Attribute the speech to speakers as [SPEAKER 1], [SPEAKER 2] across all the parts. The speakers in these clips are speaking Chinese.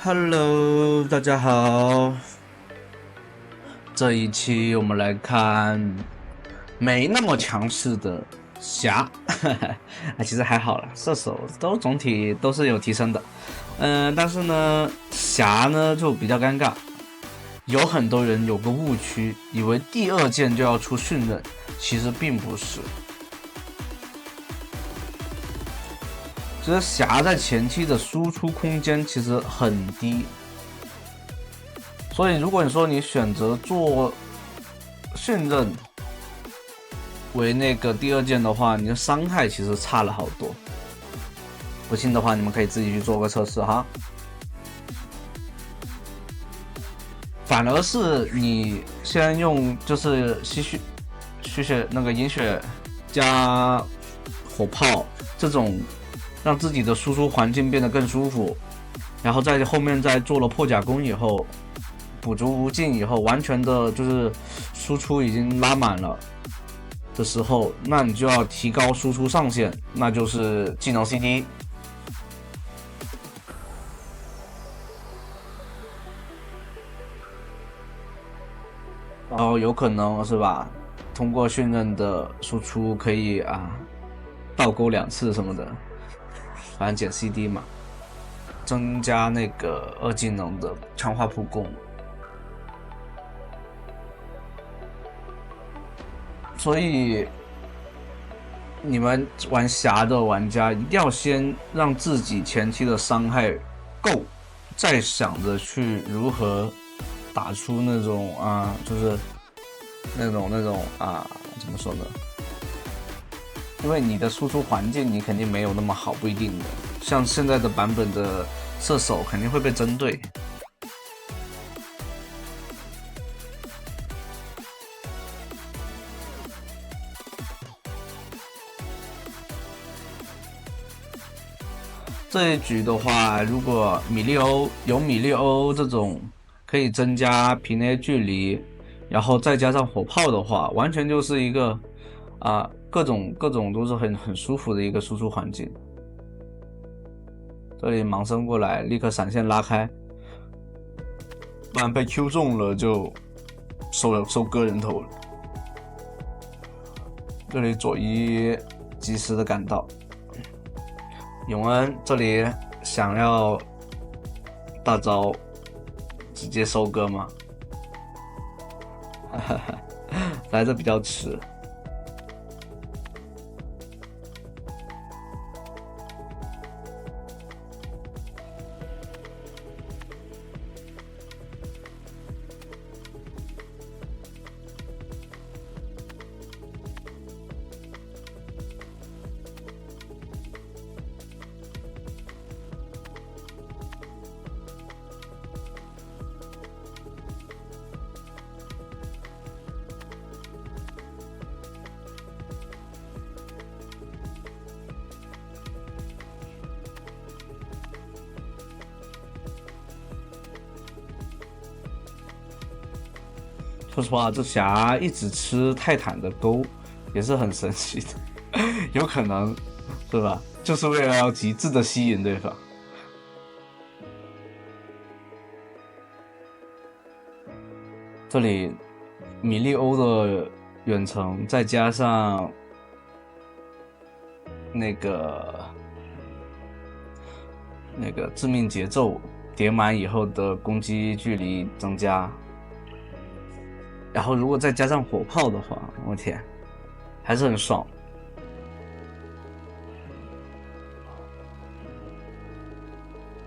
[SPEAKER 1] Hello，大家好。这一期我们来看没那么强势的侠，其实还好啦，射手总体都是有提升的。但是呢，侠呢就比较尴尬，有很多人有个误区，以为第二件就要出训刃，其实并不是。其实侠在前期的输出空间其实很低，所以如果你说你选择做训刃为那个第二件的话，你的伤害其实差了好多。不信的话，你们可以自己去做个测试哈。反而是你先用就是吸血那个饮血加火炮这种，让自己的输出环境变得更舒服，然后在后面再做了破甲弓以后，补足无尽以后，完全的就是输出已经拉满了的时候，那你就要提高输出上限，那就是技能 CD。然后有可能是吧，通过训练的输出可以倒钩2次什么的，反正减 CD 嘛，增加那个2技能的强化普攻。所以你们玩侠的玩家一定要先让自己前期的伤害够，再想着去如何打出那种就是那种怎么说呢？因为你的输出环境你肯定没有那么好，不一定的。像现在的版本的射手肯定会被针对。这一局的话，如果米利欧这种可以增加平 A 距离，然后再加上火炮的话，完全就是一个各种都是很舒服的一个输出环境。这里盲僧过来，立刻闪现拉开，不然被 Q 中了就收割人头了。这里佐伊及时的赶到。永恩这里想要大招直接收割吗？来的比较迟。说实话，这侠一直吃泰坦的钩也是很神奇的，有可能是吧？就是为了要极致的吸引对方。这里米利欧的远程再加上那个致命节奏叠满以后的攻击距离增加。然后如果再加上火炮的话，我天，还是很爽。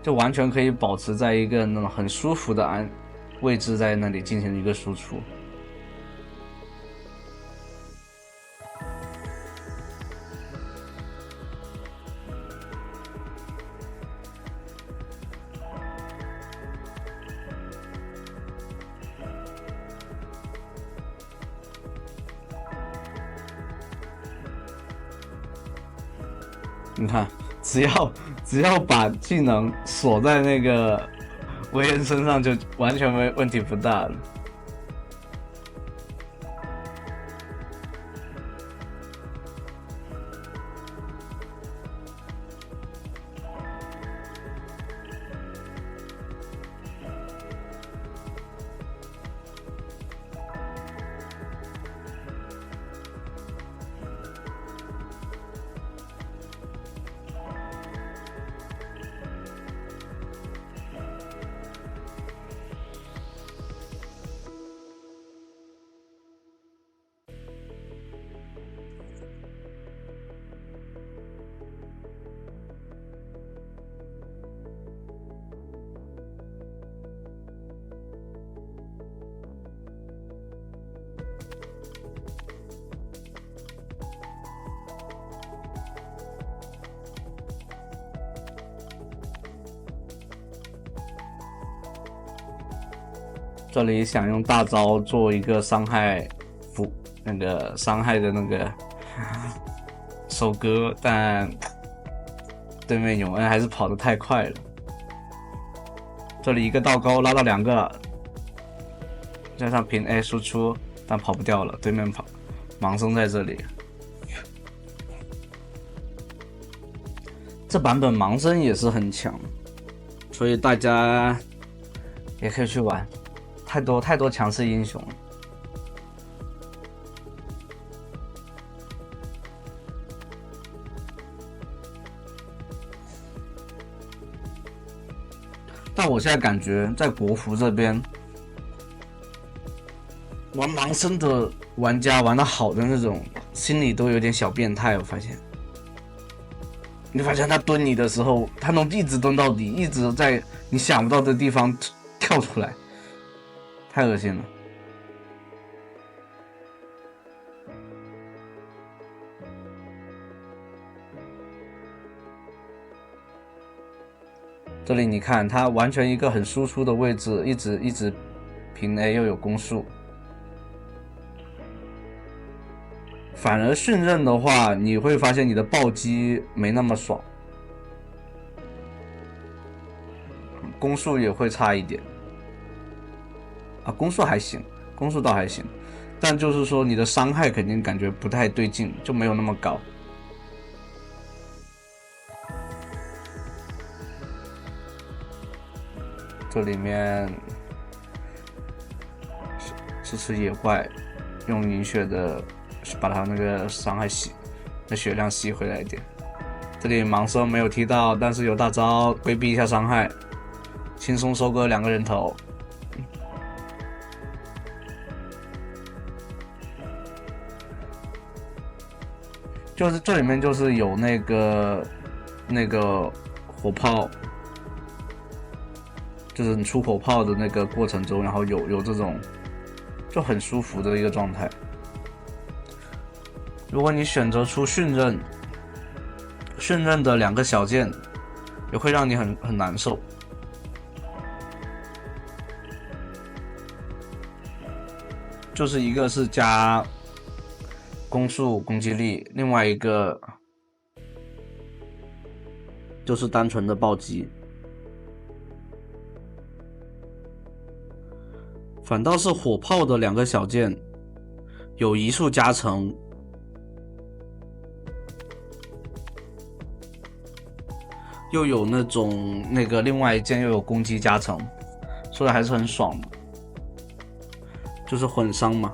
[SPEAKER 1] 就完全可以保持在一个那种很舒服的位置，在那里进行一个输出。你看，只要把技能锁在那个维恩身上，就完全没问题不大了。这里想用大招做一个伤害那个伤害的那个收割，但对面永恩还是跑得太快了。这里一个倒钩拉到2个，加上平 A 输出，但跑不掉了。对面盲僧在这里，这版本盲僧也是很强，所以大家也可以去玩，太多强势英雄了。但我现在感觉在国服这边玩盲僧的玩家玩得好的那种，心里都有点小变态。我发现，你发现他蹲你的时候，他能一直蹲到底，一直在你想不到的地方跳出来，太恶心了。这里你看，他完全一个很输出的位置，一直平 A 又有攻速。反而训刃的话，你会发现你的暴击没那么爽，攻速也会差一点。啊，攻速还行，攻速倒还行，但就是说你的伤害肯定感觉不太对劲，就没有那么高。这里面支持野怪，用银血的把他那个伤害那血量吸回来一点。这里盲僧没有踢到，但是有大招规避一下伤害，轻松收割2个人头。就是这里面就是有那个火炮。就是你出火炮的那个过程中，然后有这种就很舒服的一个状态。如果你选择出训刃的2个小件，也会让你很难受。就是一个是加攻速攻击力，另外一个就是单纯的暴击。反倒是火炮的2个小件有移速加成，又有那个另外一件又有攻击加成，所以还是很爽的。就是混伤嘛，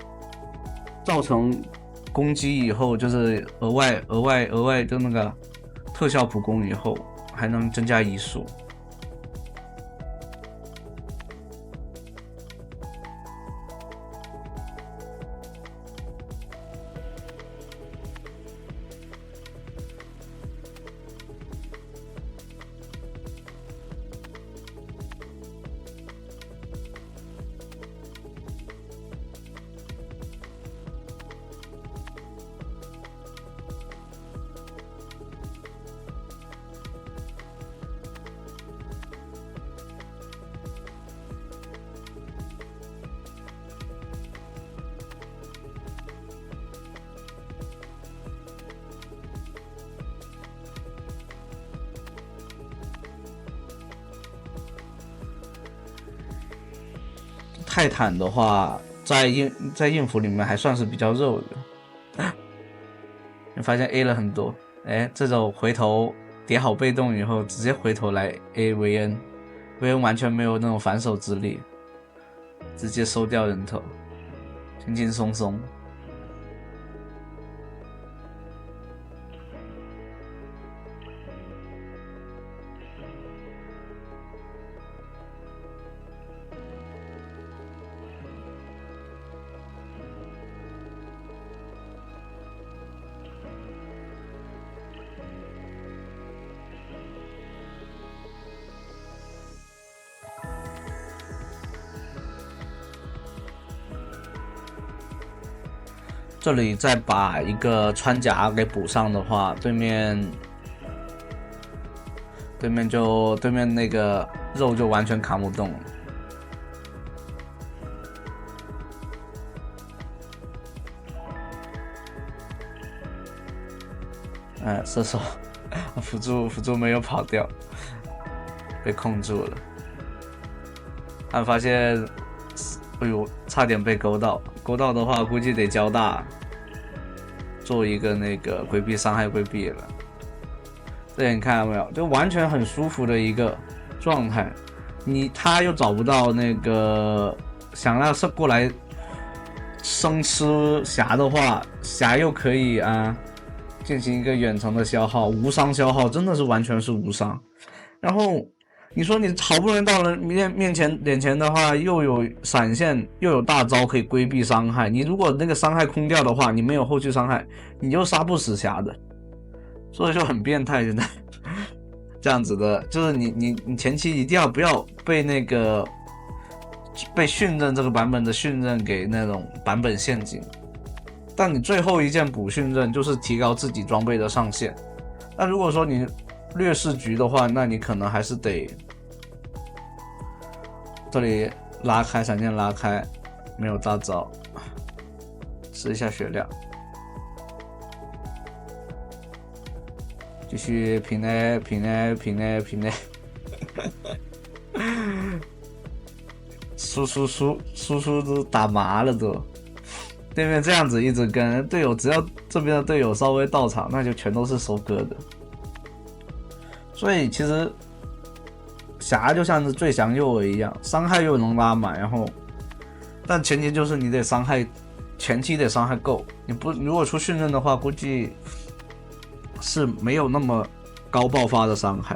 [SPEAKER 1] 造成攻击以后就是额外就那个特效普攻以后还能增加移速。泰坦的话，在硬服里面还算是比较肉的。你发现 A 了很多，哎，这种回头叠好被动以后，直接回头来 A 维恩完全没有那种反手之力，直接收掉人头，轻轻松松。这里再把一个穿甲给补上的话，对面那个肉就完全扛不动了。射手辅助没有跑掉，被控住了。他发现，哎呦，差点被勾到，勾到的话估计得交大做一个那个规避伤害规避了。这你看到没有？就完全很舒服的一个状态。他又找不到那个想要过来生吃霞的话，霞又可以进行一个远程的消耗，无伤消耗，真的是完全是无伤。然后你说你好不容易到了脸前的话，又有闪现，又有大招可以规避伤害。你如果那个伤害空掉的话，你没有后续伤害，你就杀不死霞的，所以就很变态。现在这样子的，就是你前期一定不要被那个被训刃这个版本的训刃给那种版本陷阱。但你最后一件补训刃就是提高自己装备的上限。那如果说你劣势局的话，那你可能还是得这里拉开闪现拉开，没有大招，吃一下血量，继续平 A 输都打麻了都。对面这样子一直跟队友，只要这边的队友稍微到场，那就全都是收割的。所以其实霞就像是最强诱饵一样，伤害又能拉满，然后但前提就是你得伤害前期得伤害够，你如果出训刃的话，估计是没有那么高爆发的伤害。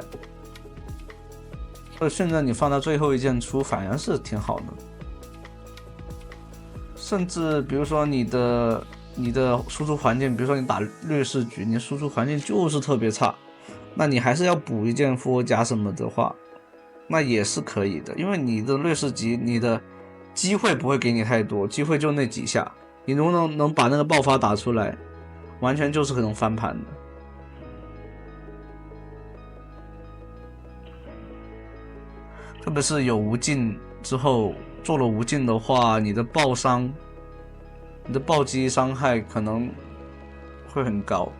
[SPEAKER 1] 所以训刃你放到最后一件出，反而是挺好的。甚至比如说你的输出环境，比如说你打劣势局，你输出环境就是特别差，那你还是要补一件复活甲什么的话，那也是可以的。因为你的劣势级，你的机会不会给你太多，机会就那几下，你如果能把那个爆发打出来，完全就是可能翻盘的。特别是有无尽之后，做了无尽的话，你的爆伤、你的暴击伤害可能会很高。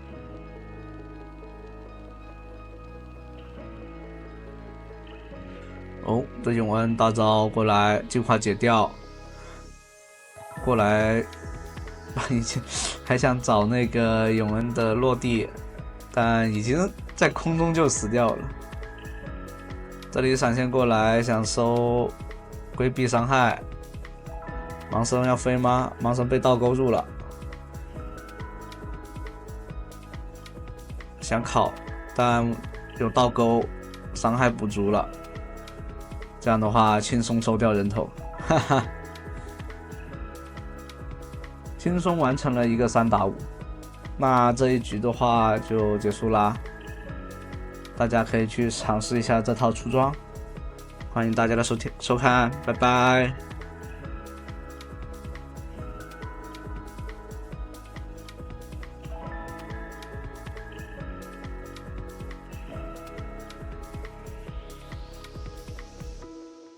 [SPEAKER 1] 哦，这永恩大招过来，净化解掉，过来，还想找那个永恩的落地，但已经在空中就死掉了。这里闪现过来，想收规避伤害。盲僧要飞吗？盲僧被倒钩住了，想烤，但有倒钩，伤害补足了。这样的话，轻松收掉人头，哈哈，轻松完成了一个3打5。那这一局的话就结束啦。大家可以去尝试一下这套出装，欢迎大家的收看，拜拜。